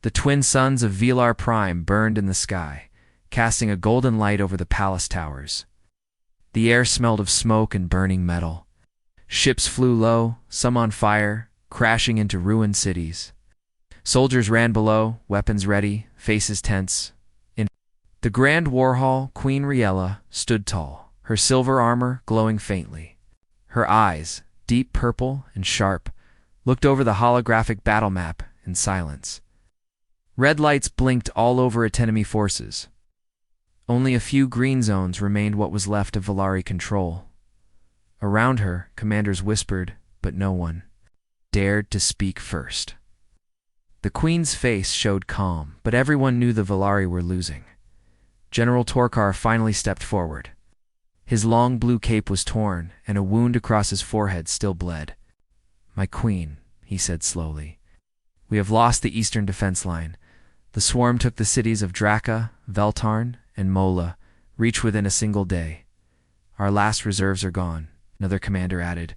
The twin suns of Velar Prime burned in the sky, casting a golden light over the palace towers. The air smelled of smoke and burning metal. Ships flew low, some on fire, crashing into ruined cities. Soldiers ran below, weapons ready, faces tense. In the grand war hall, Queen Riella stood tall, her silver armor glowing faintly. Her eyes, deep purple and sharp, looked over the holographic battle map in silence. Red lights blinked all over its enemy forces. Only a few green zones remained what was left of Valari control. Around her, commanders whispered, but no one dared to speak first. The Queen's face showed calm, but everyone knew the Valari were losing. General Torkar finally stepped forward. His long blue cape was torn, and a wound across his forehead still bled. "My queen," he said slowly, "we have lost the eastern defense line. The swarm took the cities of Draka, Veltarn, and Mola, reached within a single day. Our last reserves are gone," another commander added.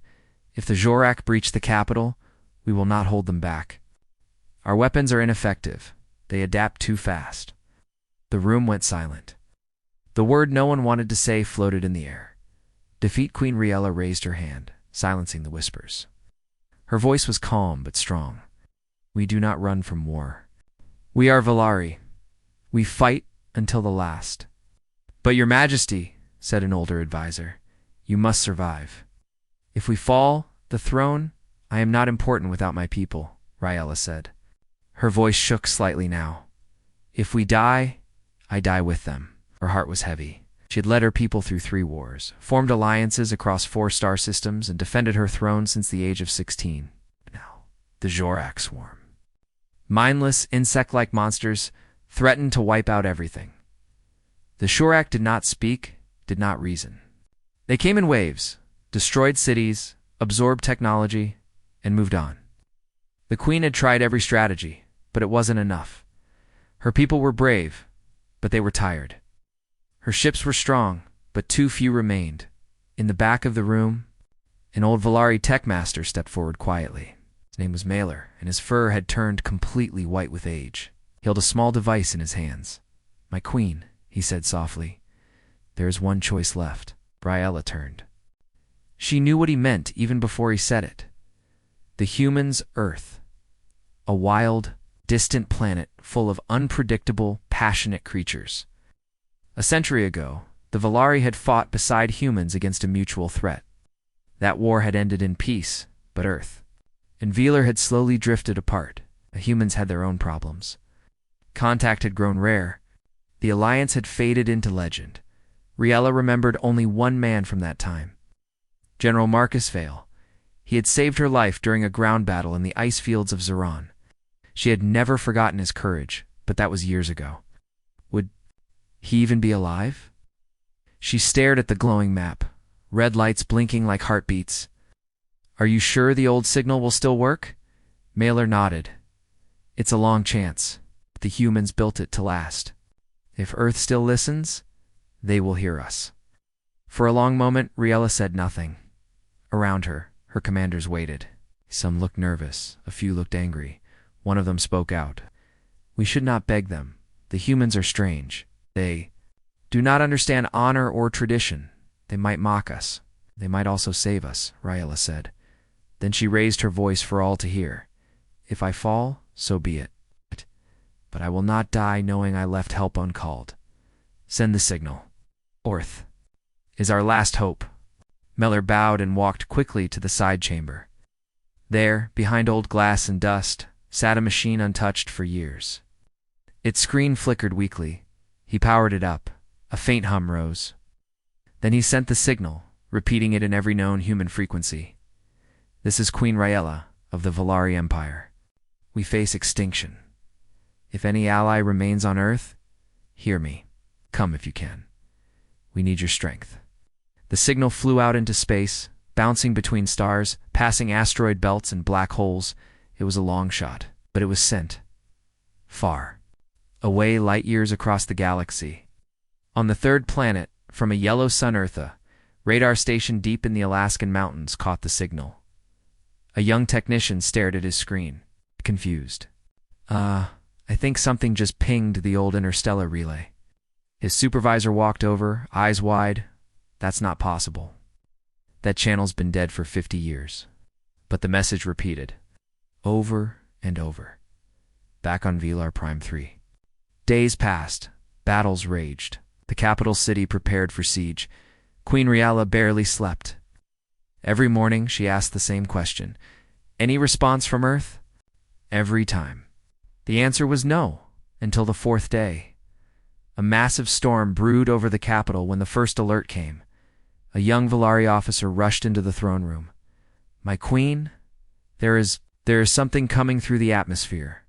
"If the Jorak breach the capital, we will not hold them back. Our weapons are ineffective. They adapt too fast." The room went silent. The word no one wanted to say floated in the air. Defeat. Queen Riella raised her hand, silencing the whispers. Her voice was calm but strong. "We do not run from war. We are Valari. We fight until the last." "But your majesty," said an older advisor, "you must survive. If we fall, the throne, I am not important without my people," Riella said. Her voice shook slightly now. "If we die, I die with them." Her heart was heavy. She had led her people through 3 wars, formed alliances across 4 star systems, and defended her throne since the age of 16. Now, the Jorak swarm. Mindless, insect-like monsters threatened to wipe out everything. The Jorak did not speak, did not reason. They came in waves, destroyed cities, absorbed technology, and moved on. The Queen had tried every strategy, but it wasn't enough. Her people were brave, but they were tired. Her ships were strong, but too few remained. In the back of the room, an old Valari tech master stepped forward quietly. His name was Mailer, and his fur had turned completely white with age. He held a small device in his hands. "My queen," he said softly, "there is one choice left." Riella turned. She knew what he meant even before he said it. The humans' Earth. A wild, distant planet full of unpredictable, passionate creatures. A century ago, the Valari had fought beside humans against a mutual threat. That war had ended in peace, but Earth and Velar had slowly drifted apart. The humans had their own problems. Contact had grown rare. The alliance had faded into legend. Riella remembered only one man from that time. General Marcus Vale. He had saved her life during a ground battle in the ice fields of Zeron. She had never forgotten his courage, but that was years ago. Would he even be alive? She stared at the glowing map, red lights blinking like heartbeats. "Are you sure the old signal will still work?" Mailer nodded. "It's a long chance. The humans built it to last. If Earth still listens, they will hear us." For a long moment, Riella said nothing. Around her, her commanders waited. Some looked nervous, a few looked angry. One of them spoke out. "We should not beg them. The humans are strange. They do not understand honor or tradition. They might mock us. They might also save us," Riella said. Then she raised her voice for all to hear. "If I fall, so be it. But I will not die knowing I left help uncalled. Send the signal. Orth is our last hope." Mailer bowed and walked quickly to the side chamber. There, behind old glass and dust, sat a machine untouched for years. Its screen flickered weakly. He powered it up. A faint hum rose. Then he sent the signal, repeating it in every known human frequency. "This is Queen Riella of the Valari Empire. We face extinction. If any ally remains on Earth, hear me. Come if you can. We need your strength." The signal flew out into space, bouncing between stars, passing asteroid belts and black holes. It was a long shot, but it was sent. Far. Away light years across the galaxy. On the 3rd planet, from a yellow sun Eartha, radar station deep in the Alaskan mountains caught the signal. A young technician stared at his screen, confused. I think something just pinged the old interstellar relay. His supervisor walked over, eyes wide. That's not possible. That channel's been dead for 50 years. But the message repeated, over and over. Back on Velar Prime 3. Days passed. Battles raged. The capital city prepared for siege. Queen Riella barely slept. Every morning she asked the same question. Any response from Earth? Every time. The answer was no, until the fourth day. A massive storm brewed over the capital when the first alert came. A young Valari officer rushed into the throne room. My queen, there is something coming through the atmosphere.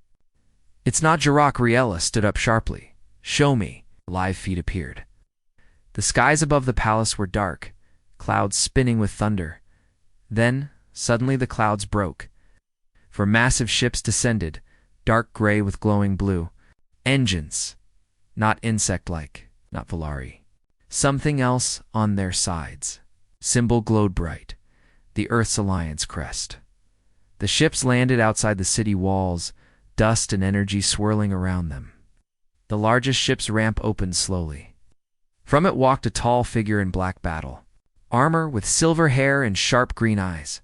It's not Jirok. Riella stood up sharply. Show me. A live feed appeared. The skies above the palace were dark, clouds spinning with thunder. Then, suddenly the clouds broke. For massive ships descended, dark gray with glowing blue. Engines. Not insect-like, not Valari. Something else on their sides. Symbol glowed bright. The Earth's Alliance crest. The ships landed outside the city walls, dust and energy swirling around them. The largest ship's ramp opened slowly. From it walked a tall figure in black battle, armor with silver hair and sharp green eyes.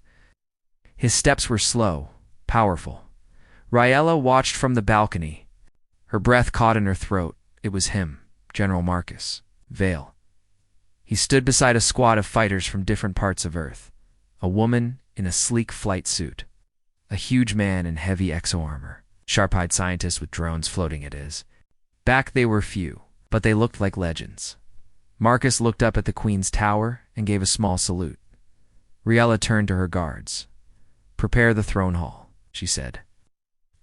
His steps were slow, powerful. Riella watched from the balcony. Her breath caught in her throat. It was him, General Marcus Vale. He stood beside a squad of fighters from different parts of Earth. A woman in a sleek flight suit. A huge man in heavy exo-armor. Sharp-eyed scientists with drones floating it is. Back they were few, but they looked like legends. Marcus looked up at the Queen's tower and gave a small salute. Riella turned to her guards. Prepare the throne hall, she said.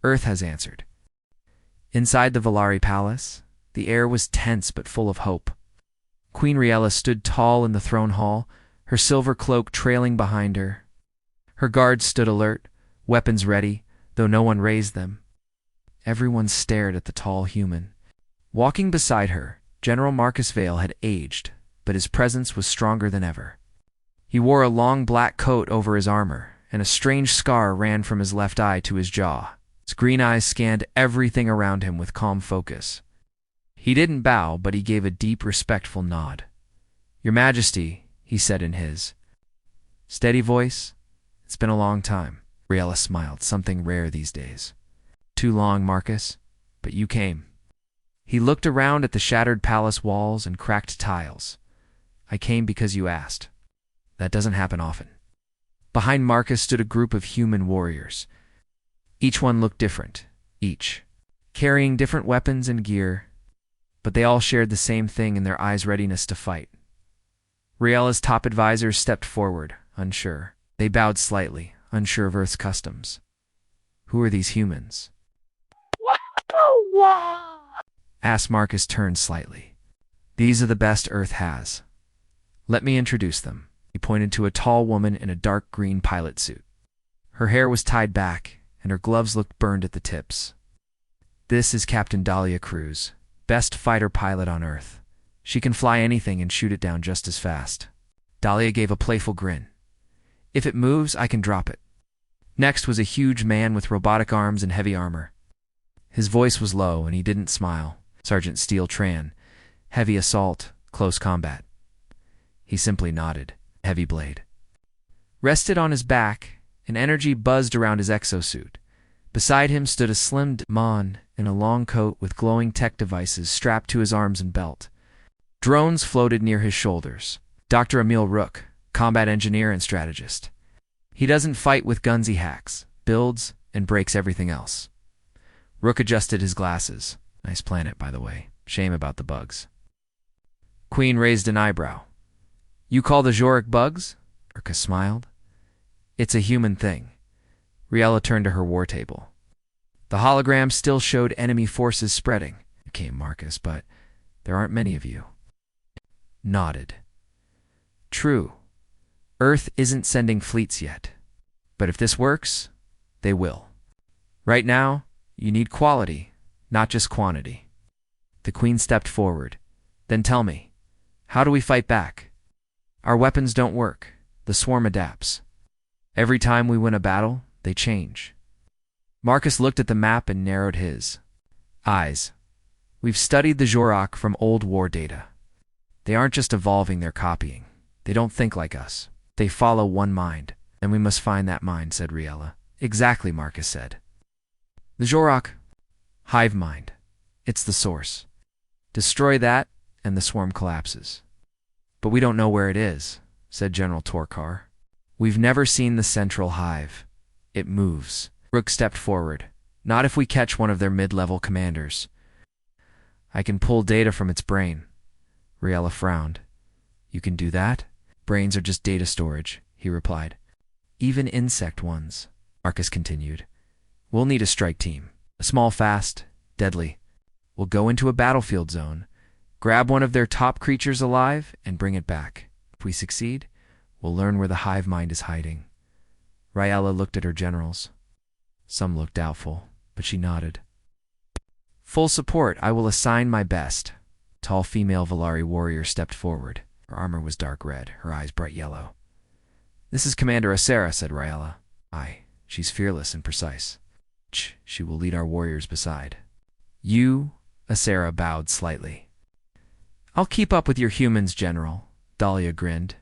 Earth has answered. Inside the Valari Palace, the air was tense but full of hope. Queen Riella stood tall in the throne hall, her silver cloak trailing behind her. Her guards stood alert, weapons ready, though no one raised them. Everyone stared at the tall human. Walking beside her, General Marcus Vale had aged, but his presence was stronger than ever. He wore a long black coat over his armor, and a strange scar ran from his left eye to his jaw. His green eyes scanned everything around him with calm focus. He didn't bow, but he gave a deep, respectful nod. Your Majesty, he said in his steady voice, it's been a long time. Riella smiled, something rare these days. Too long, Marcus, but you came. He looked around at the shattered palace walls and cracked tiles. I came because you asked. That doesn't happen often. Behind Marcus stood a group of human warriors. Each one looked different, each carrying different weapons and gear, but they all shared the same thing in their eyes' readiness to fight. Riella's top advisors stepped forward, unsure. They bowed slightly, unsure of Earth's customs. Who are these humans? Asked Marcus, turned slightly. These are the best Earth has. Let me introduce them. He pointed to a tall woman in a dark green pilot suit. Her hair was tied back, and her gloves looked burned at the tips. This is Captain Dahlia Cruz, best fighter pilot on Earth. She can fly anything and shoot it down just as fast. Dahlia gave a playful grin. If it moves, I can drop it. Next was a huge man with robotic arms and heavy armor. His voice was low, and he didn't smile. Sergeant Steele Tran. Heavy assault, close combat. He simply nodded. Heavy blade. Rested on his back, and energy buzzed around his exosuit. Beside him stood a slim Mon in a long coat with glowing tech devices strapped to his arms and belt. Drones floated near his shoulders. Dr. Emil Rook, combat engineer and strategist. He doesn't fight with guns, he hacks, builds, and breaks everything else. Rook adjusted his glasses. Nice planet, by the way. Shame about the bugs. Queen raised an eyebrow. You call the Zhoric bugs? Urka smiled. It's a human thing. Riella turned to her war table. The hologram still showed enemy forces spreading. Came Marcus, but there aren't many of you. Nodded. True. Earth isn't sending fleets yet. But if this works, they will. Right now, you need quality, not just quantity. The Queen stepped forward. Then tell me, how do we fight back? Our weapons don't work. The swarm adapts. Every time we win a battle, they change. Marcus looked at the map and narrowed his. Eyes. We've studied the Jorok from old war data. They aren't just evolving, they're copying. They don't think like us. They follow one mind. And we must find that mind, said Riella. Exactly, Marcus said. The Jorok. Hive mind. It's the source. Destroy that, and the swarm collapses. But we don't know where it is, said General Torkar. We've never seen the central hive. It moves. Rook stepped forward. Not if we catch one of their mid-level commanders. I can pull data from its brain. Riella frowned. You can do that? Brains are just data storage, he replied. Even insect ones, Marcus continued. We'll need a strike team. A small, fast, deadly. We'll go into a battlefield zone, grab one of their top creatures alive, and bring it back. If we succeed, we'll learn where the hive mind is hiding. Riella looked at her generals. Some looked doubtful, but she nodded. Full support. I will assign my best. Tall female Valari warrior stepped forward. Her armor was dark red, her eyes bright yellow. This is Commander Asera, said Riella. Aye, she's fearless and precise. She will lead our warriors beside. You, Asera bowed slightly. I'll keep up with your humans, General, Dahlia grinned.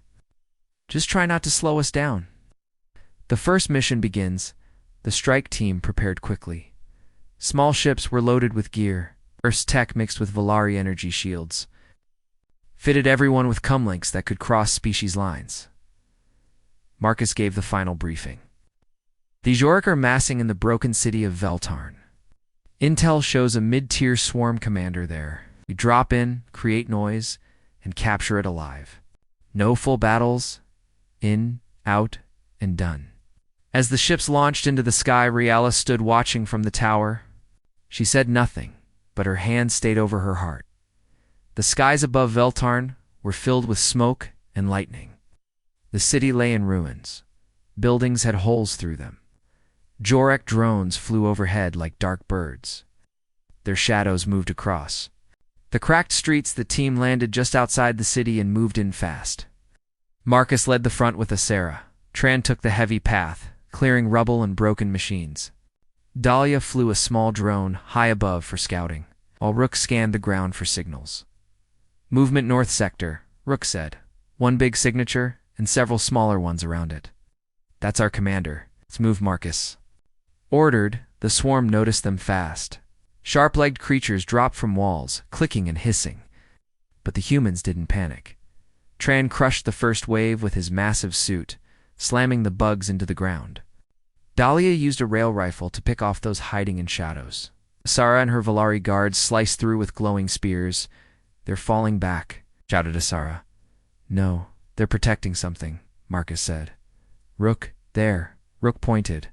Just try not to slow us down. The first mission begins. The strike team prepared quickly. Small ships were loaded with gear, Earth's tech mixed with Valari energy shields. Fitted everyone with comlinks that could cross species lines. Marcus gave the final briefing. The Jorok are massing in the broken city of Veltarn. Intel shows a mid-tier swarm commander there. We drop in, create noise, and capture it alive. No full battles. In, out, and done. As the ships launched into the sky, Riella stood watching from the tower. She said nothing, but her hand stayed over her heart. The skies above Veltarn were filled with smoke and lightning. The city lay in ruins. Buildings had holes through them. Jorok drones flew overhead like dark birds. Their shadows moved across. The cracked streets, the team landed just outside the city and moved in fast. Marcus led the front with Asera. Tran took the heavy path, clearing rubble and broken machines. Dahlia flew a small drone high above for scouting, while Rook scanned the ground for signals. Movement north sector, Rook said. One big signature and several smaller ones around it. That's our commander. Let's move, Marcus. Ordered, the swarm noticed them fast. Sharp-legged creatures dropped from walls, clicking and hissing. But the humans didn't panic. Tran crushed the first wave with his massive suit, slamming the bugs into the ground. Dahlia used a rail rifle to pick off those hiding in shadows. Asara and her Valari guards sliced through with glowing spears. They're falling back, shouted Asara. No, they're protecting something, Marcus said. Rook, there. Rook pointed.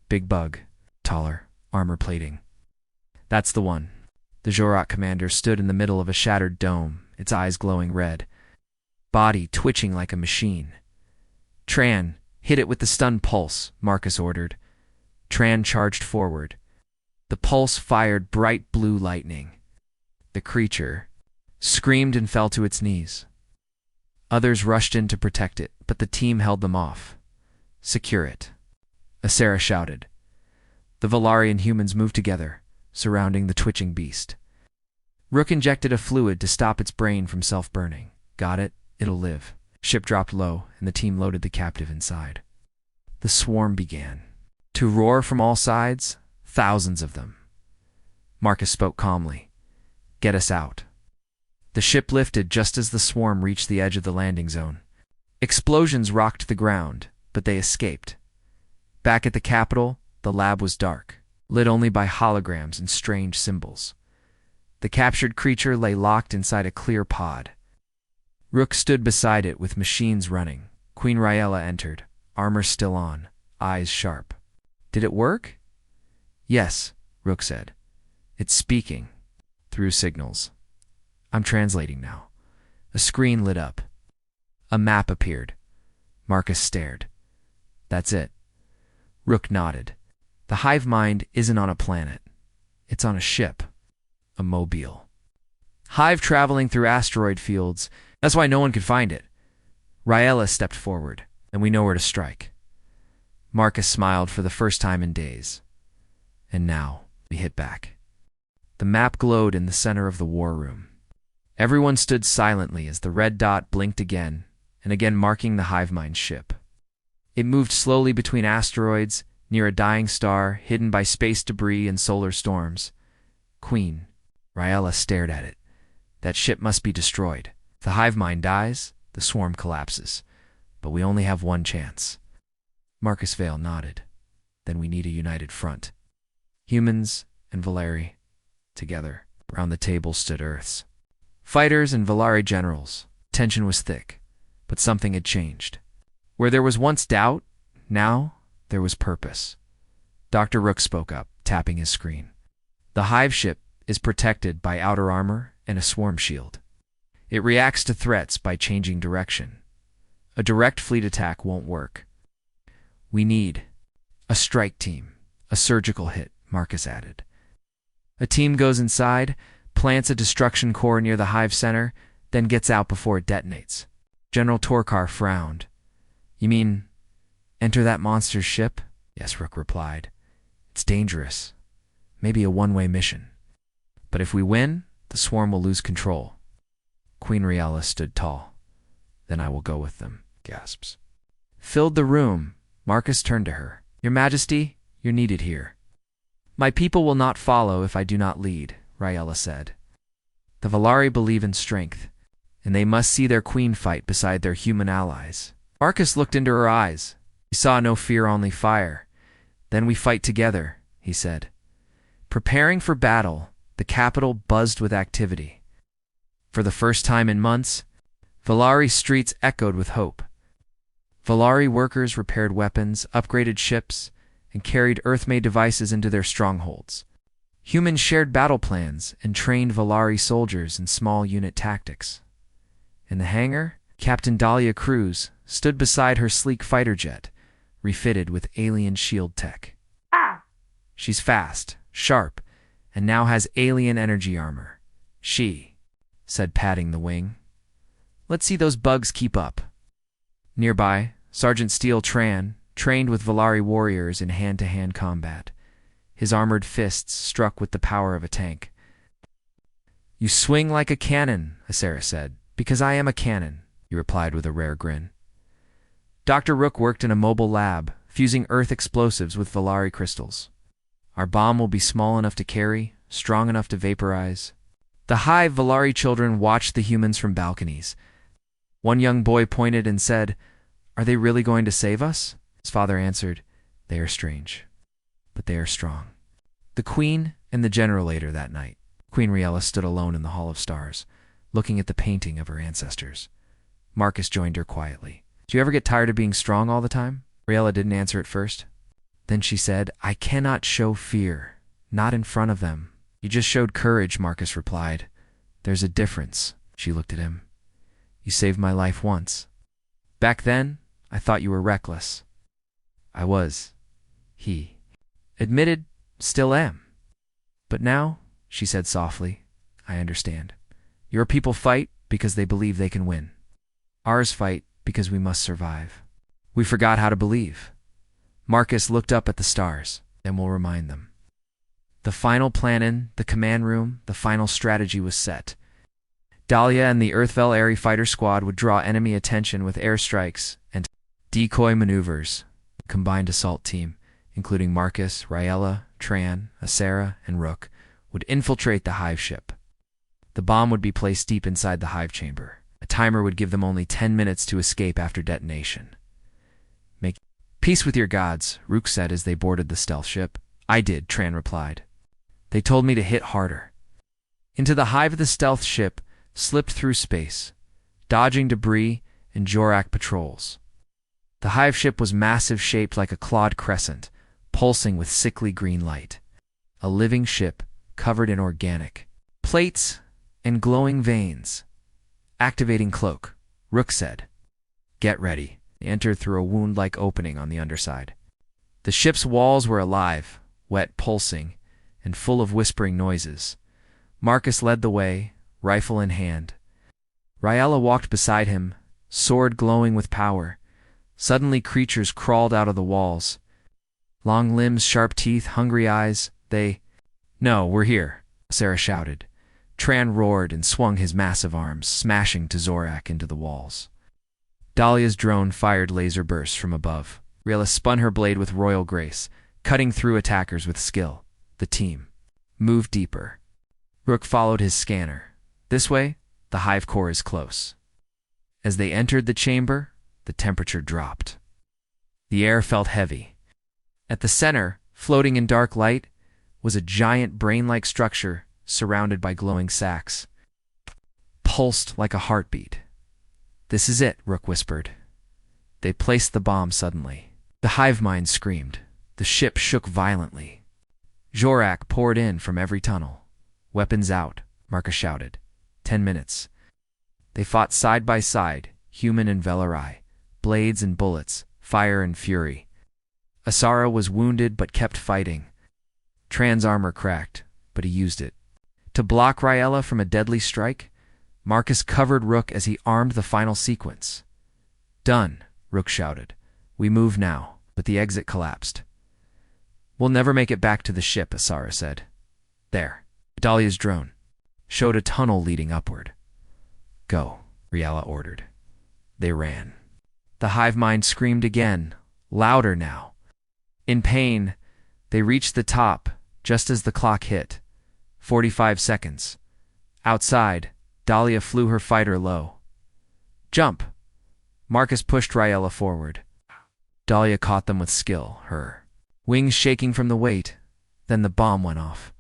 Big bug. Taller. Armor plating. That's the one. The Jorok commander stood in the middle of a shattered dome, its eyes glowing red. Body twitching like a machine. Tran, hit it with the stun pulse, Marcus ordered. Tran charged forward. The pulse fired bright blue lightning. The creature screamed and fell to its knees. Others rushed in to protect it, but the team held them off. Secure it, Asera shouted. The Valarian humans moved together, surrounding the twitching beast. Rook injected a fluid to stop its brain from self-burning. Got it? It'll live. Ship dropped low, and the team loaded the captive inside. The swarm began to roar from all sides, thousands of them. Marcus spoke calmly. Get us out. The ship lifted just as the swarm reached the edge of the landing zone. Explosions rocked the ground, but they escaped. Back at the capital, the lab was dark, lit only by holograms and strange symbols. The captured creature lay locked inside a clear pod. Rook stood beside it with machines running. Queen Riella entered, armor still on, eyes sharp. Did it work? Yes, Rook said. It's speaking. Through signals. I'm translating now. A screen lit up. A map appeared. Marcus stared. That's it. Rook nodded. The hive mind isn't on a planet. It's on a ship. A mobile. Hive traveling through asteroid fields. That's why no one could find it. Riella stepped forward, and we know where to strike. Marcus smiled for the first time in days. And now, we hit back. The map glowed in the center of the war room. Everyone stood silently as the red dot blinked again and again, marking the hive mind ship. It moved slowly between asteroids, near a dying star, hidden by space debris and solar storms. Queen, Ryella stared at it. That ship must be destroyed. If the hive mind dies, the swarm collapses. But we only have one chance. Marcus Vale nodded. Then we need a united front. Humans and Valeri, together. Around the table stood Earths. Fighters and Valari generals. Tension was thick, but something had changed. Where there was once doubt, now there was purpose. Dr. Rook spoke up, tapping his screen. The hive ship is protected by outer armor and a swarm shield. It reacts to threats by changing direction. A direct fleet attack won't work. We need a strike team, a surgical hit, Marcus added. A team goes inside, plants a destruction core near the hive center, then gets out before it detonates. General Torkar frowned. You mean, enter that monster's ship? Yes, Rook replied. It's dangerous. Maybe a one-way mission. But if we win, the swarm will lose control. Queen Riella stood tall. Then I will go with them, gasps. Filled the room. Marcus turned to her. Your Majesty, you're needed here. My people will not follow if I do not lead, Riella said. The Valari believe in strength, and they must see their queen fight beside their human allies. Marcus looked into her eyes. He saw no fear, only fire. Then we fight together, he said. Preparing for battle, the capital buzzed with activity. For the first time in months, Valari streets echoed with hope. Valari workers repaired weapons, upgraded ships, and carried Earth-made devices into their strongholds. Humans shared battle plans and trained Valari soldiers in small unit tactics. In the hangar, Captain Dahlia Cruz stood beside her sleek fighter jet, refitted with alien shield tech. She's fast, sharp, and now has alien energy armor. She said, patting the wing. Let's see those bugs keep up. Nearby, Sergeant Steele Tran trained with Valari warriors in hand-to-hand combat. His armored fists struck with the power of a tank. You swing like a cannon, Asera said. Because I am a cannon, he replied with a rare grin. Dr. Rook worked in a mobile lab, fusing Earth explosives with Valari crystals. Our bomb will be small enough to carry, strong enough to vaporize. The hive Valari children watched the humans from balconies. One young boy pointed and said, Are they really going to save us? His father answered, They are strange, but they are strong. The Queen and the General ate her that night. Queen Riella stood alone in the Hall of Stars, looking at the painting of her ancestors. Marcus joined her quietly. Do you ever get tired of being strong all the time? Riella didn't answer at first. Then she said, I cannot show fear. Not in front of them. You just showed courage, Marcus replied. There's a difference. She looked at him. You saved my life once. Back then, I thought you were reckless. I was. He admitted, still am. But now, she said softly, I understand. Your people fight because they believe they can win. Ours fight because we must survive. We forgot how to believe. Marcus looked up at the stars, then we'll remind them. The final plan in the command room, the final strategy was set. Dahlia and the Earthvel Airy Fighter Squad would draw enemy attention with airstrikes and decoy maneuvers. The combined assault team, including Marcus, Riella, Tran, Asera, and Rook, would infiltrate the hive ship. The bomb would be placed deep inside the hive chamber. A timer would give them only 10 minutes to escape after detonation. Make peace with your gods, Rook said as they boarded the stealth ship. I did, Tran replied. They told me to hit harder. Into the hive of the stealth ship slipped through space, dodging debris and Jorak patrols. The hive ship was massive, shaped like a clawed crescent, pulsing with sickly green light. A living ship covered in organic plates and glowing veins. Activating cloak, Rook said. Get ready. They entered through a wound-like opening on the underside. The ship's walls were alive, wet, pulsing, and full of whispering noises. Marcus led the way, rifle in hand. Riella walked beside him, sword glowing with power. Suddenly creatures crawled out of the walls. Long limbs, sharp teeth, hungry eyes. No, we're here, Sarah shouted. Tran roared and swung his massive arms, smashing to Zorak into the walls. Dahlia's drone fired laser bursts from above. Riella spun her blade with royal grace, cutting through attackers with skill. The team moved deeper. Rook followed his scanner. This way, the hive core is close. As they entered the chamber, the temperature dropped. The air felt heavy. At the center, floating in dark light, was a giant brain-like structure surrounded by glowing sacs. Pulsed like a heartbeat. "This is it," Rook whispered. They placed the bomb suddenly. The hive mind screamed. The ship shook violently. Zorak poured in from every tunnel. "Weapons out," Marcus shouted. 10 minutes. They fought side by side, human and Velari, blades and bullets, fire and fury. Asara was wounded but kept fighting. Tran's armor cracked, but he used it. To block Riella from a deadly strike, Marcus covered Rook as he armed the final sequence. "Done," Rook shouted. "We move now," but the exit collapsed. "We'll never make it back to the ship," Asara said. There, Dahlia's drone showed a tunnel leading upward. "Go," Riella ordered. They ran. The hive mind screamed again, louder now. In pain, they reached the top just as the clock hit. 45 seconds. Outside, Dahlia flew her fighter low. "Jump!" Marcus pushed Riella forward. Dahlia caught them with skill, her wings shaking from the weight. Then the bomb went off.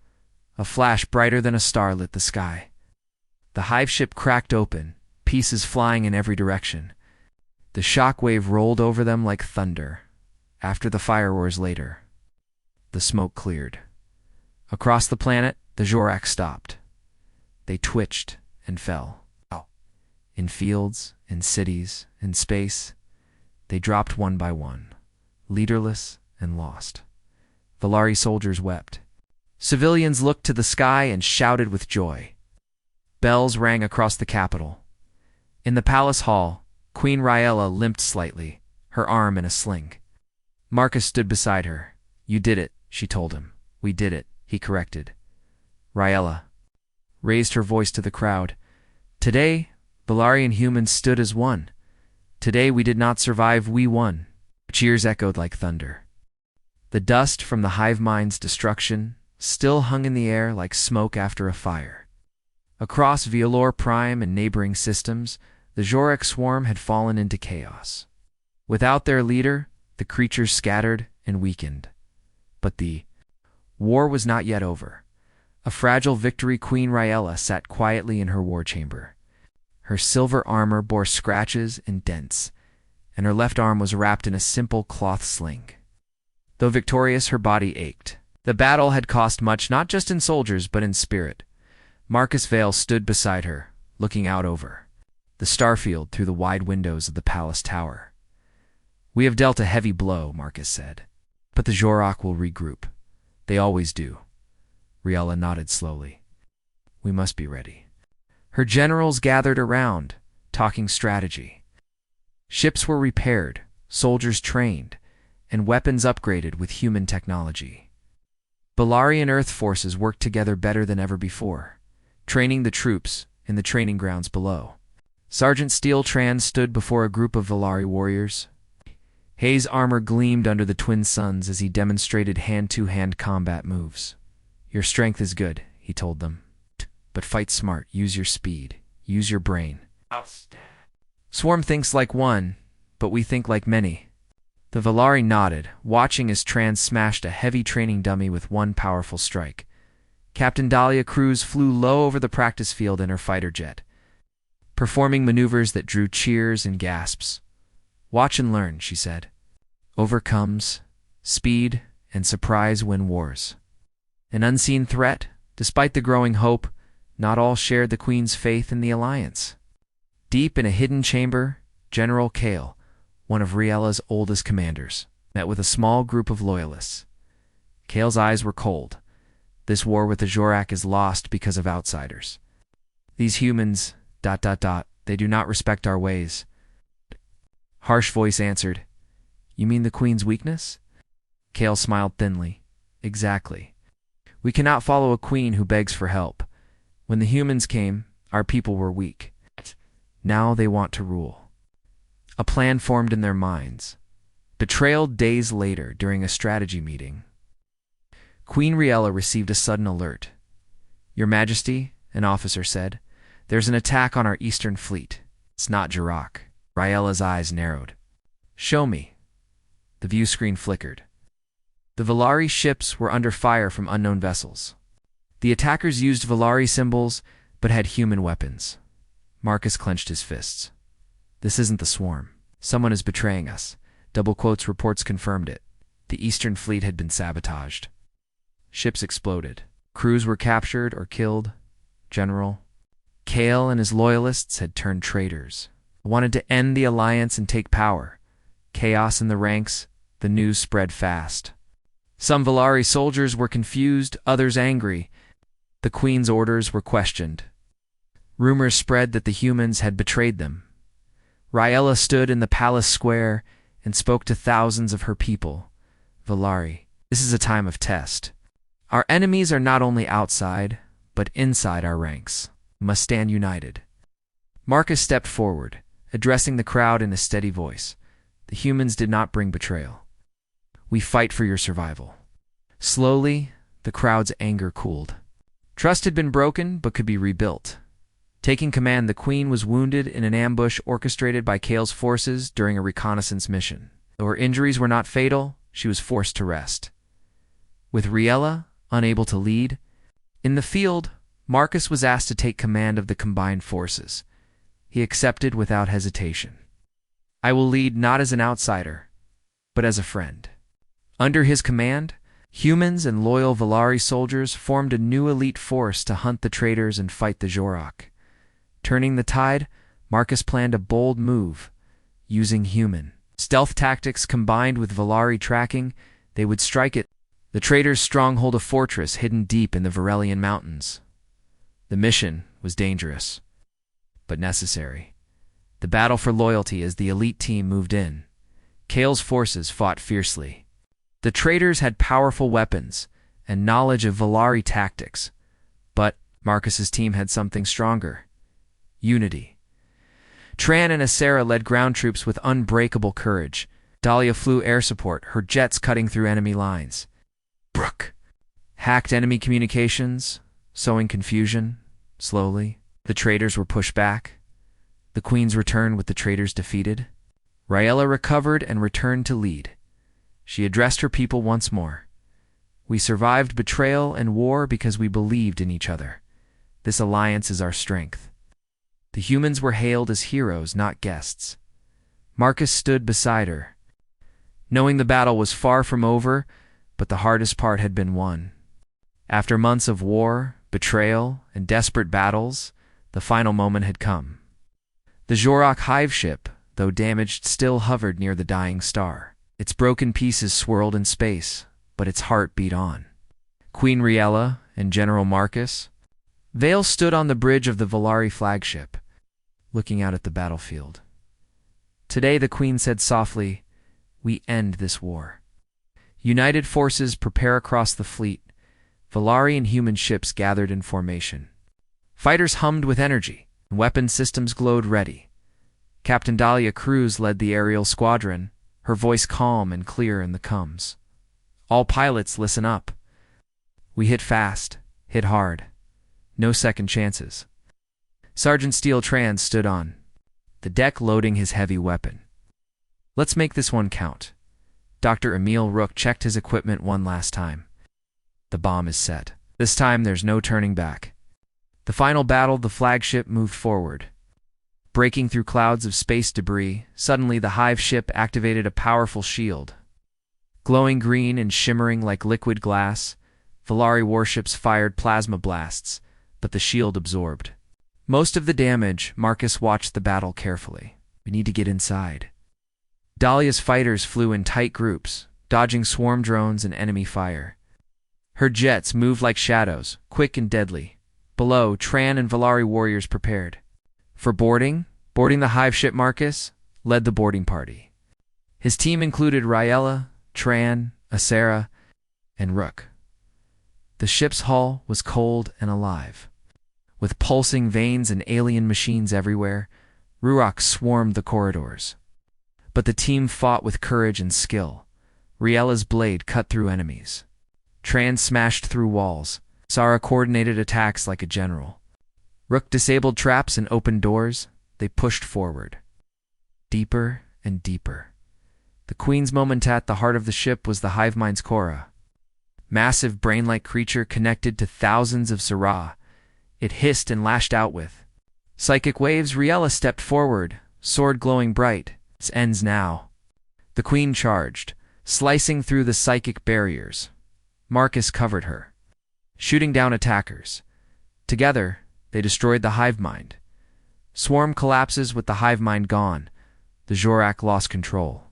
A flash brighter than a star lit the sky. The hive ship cracked open, pieces flying in every direction. The shock wave rolled over them like thunder. After the fire roars later, the smoke cleared. Across the planet, the Zorak stopped. They twitched and fell. In fields, in cities, in space, they dropped one by one, leaderless and lost. Velari soldiers wept. Civilians looked to the sky and shouted with joy. Bells rang across the capital. In the palace hall, Queen Riella limped slightly, her arm in a sling. Marcus stood beside her. "You did it," she told him. "We did it," he corrected. Riella raised her voice to the crowd. "Today, Velarian humans stood as one. Today we did not survive, we won." Cheers echoed like thunder. The dust from the hive mind's destruction still hung in the air like smoke after a fire. Across Violor Prime and neighboring systems, the Zorak swarm had fallen into chaos. Without their leader, the creatures scattered and weakened. But the war was not yet over. A fragile victory Queen Riella sat quietly in her war chamber. Her silver armor bore scratches and dents, and her left arm was wrapped in a simple cloth sling. Though victorious, her body ached. The battle had cost much, not just in soldiers, but in spirit. Marcus Vale stood beside her, looking out over the starfield through the wide windows of the palace tower. "We have dealt a heavy blow," Marcus said. "But the Zorak will regroup. They always do." Riella nodded slowly. "We must be ready." Her generals gathered around, talking strategy. Ships were repaired, soldiers trained, and weapons upgraded with human technology. Belarian Earth forces worked together better than ever before, training the troops in the training grounds below. Sergeant Steel Tran stood before a group of Velari warriors. Hayes' armor gleamed under the twin suns as he demonstrated hand-to-hand combat moves. "Your strength is good," he told them. "But fight smart, use your speed, use your brain. Swarm thinks like one, but we think like many." The Velari nodded, watching as Tran smashed a heavy training dummy with one powerful strike. Captain Dahlia Cruz flew low over the practice field in her fighter jet, performing maneuvers that drew cheers and gasps. "Watch and learn," she said. "Overcomes speed and surprise win wars." An unseen threat, despite the growing hope, not all shared the Queen's faith in the alliance. Deep in a hidden chamber, General Kale, one of Riella's oldest commanders, met with a small group of loyalists. Kale's eyes were cold. This war with the Zorak is lost because of outsiders. These humans, ... they do not respect our ways. Harsh voice answered, "You mean the Queen's weakness?" Kale smiled thinly. "Exactly. We cannot follow a queen who begs for help. When the humans came, our people were weak. Now they want to rule. A plan formed in their minds. Betrayal days later during a strategy meeting. Queen Riella received a sudden alert. "Your Majesty," an officer said, "there's an attack on our eastern fleet. It's not Jirok." Riella's eyes narrowed. "Show me." The view screen flickered. The Valari ships were under fire from unknown vessels. The attackers used Valari symbols, but had human weapons. Marcus clenched his fists. "This isn't the swarm. Someone is betraying us." Double quotes reports confirmed it. The Eastern Fleet had been sabotaged. Ships exploded. Crews were captured or killed. General Kale and his loyalists had turned traitors. Wanted to end the alliance and take power. Chaos in the ranks. The news spread fast. Some Valari soldiers were confused, others angry. The Queen's orders were questioned. Rumors spread that the humans had betrayed them. Riella stood in the palace square and spoke to thousands of her people. "Valari, this is a time of test. Our enemies are not only outside, but inside our ranks. We must stand united." Marcus stepped forward, addressing the crowd in a steady voice. "The humans did not bring betrayal. We fight for your survival." Slowly, the crowd's anger cooled. Trust had been broken, but could be rebuilt. Taking command, the Queen was wounded in an ambush orchestrated by Kale's forces during a reconnaissance mission. Though her injuries were not fatal, she was forced to rest. With Riella unable to lead, in the field, Marcus was asked to take command of the combined forces. He accepted without hesitation. "I will lead not as an outsider, but as a friend." Under his command, humans and loyal Valari soldiers formed a new elite force to hunt the traitors and fight the Jorok. Turning the tide, Marcus planned a bold move. Using human stealth tactics combined with Valari tracking, they would strike it. The traitors' stronghold, a fortress hidden deep in the Varelian mountains. The mission was dangerous, but necessary. The battle for loyalty as the elite team moved in. Kale's forces fought fiercely. The traitors had powerful weapons and knowledge of Valari tactics, but Marcus's team had something stronger: unity. Tran and Asera led ground troops with unbreakable courage. Dahlia flew air support, her jets cutting through enemy lines. Brooke hacked enemy communications, sowing confusion. Slowly, the traitors were pushed back. The Queen's return with the traitors defeated. Riella recovered and returned to lead. She addressed her people once more. "We survived betrayal and war because we believed in each other. This alliance is our strength." The humans were hailed as heroes, not guests. Marcus stood beside her, knowing the battle was far from over, but the hardest part had been won. After months of war, betrayal, and desperate battles, the final moment had come. The Jorok hive ship, though damaged, still hovered near the dying star. Its broken pieces swirled in space, but its heart beat on. Queen Riella and General Marcus Vale stood on the bridge of the Valari flagship, looking out at the battlefield. Today, the Queen said softly, "We end this war." United forces prepare across the fleet. Valari and human ships gathered in formation. Fighters hummed with energy, and weapon systems glowed ready. Captain Dahlia Cruz led the aerial squadron, her voice calm and clear in the comms. "All pilots, listen up. We hit fast, hit hard. No second chances." Sergeant Steele Tran stood on the deck loading his heavy weapon. "Let's make this one count." Dr. Emil Rook checked his equipment one last time. "The bomb is set. This time there's no turning back." The final battle, the flagship moved forward. Breaking through clouds of space debris, suddenly the hive ship activated a powerful shield. Glowing green and shimmering like liquid glass, Valari warships fired plasma blasts, but the shield absorbed most of the damage. Marcus watched the battle carefully. "We need to get inside." Dahlia's fighters flew in tight groups, dodging swarm drones and enemy fire. Her jets moved like shadows, quick and deadly. Below, Tran and Valari warriors prepared for boarding. The hive ship, Marcus led the boarding party. His team included Riella, Tran, Asera, and Rook. The ship's hull was cold and alive. With pulsing veins and alien machines everywhere, Ruach swarmed the corridors. But the team fought with courage and skill. Riella's blade cut through enemies. Tran smashed through walls. Sara coordinated attacks like a general. Rook disabled traps and opened doors. They pushed forward. Deeper and deeper. The Queen's Momentat, the heart of the ship, was the Hivemind's Korra. Massive brain-like creature connected to thousands of Sirah. It hissed and lashed out with psychic waves. Riella stepped forward, sword glowing bright. It ends now. The Queen charged, slicing through the psychic barriers. Marcus covered her, shooting down attackers. Together, they destroyed the Hivemind. Swarm collapses with the Hivemind gone. The Jorak lost control.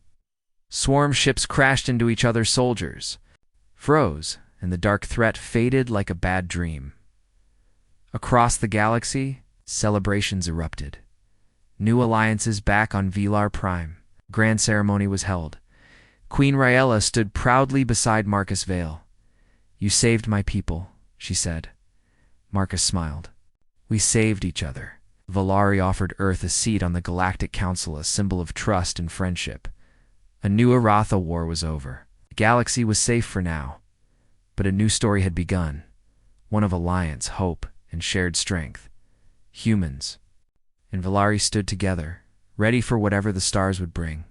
Swarm ships crashed into each other's soldiers, froze, and the dark threat faded like a bad dream. Across the galaxy, celebrations erupted. New alliances back on Velar Prime. Grand ceremony was held. Queen Riella stood proudly beside Marcus Vale. "You saved my people," she said. Marcus smiled. "We saved each other." Valari offered Earth a seat on the Galactic Council, a symbol of trust and friendship. A new Aratha war was over. The galaxy was safe for now. But a new story had begun. One of alliance, hope, and shared strength. Humans and Valari stood together, ready for whatever the stars would bring.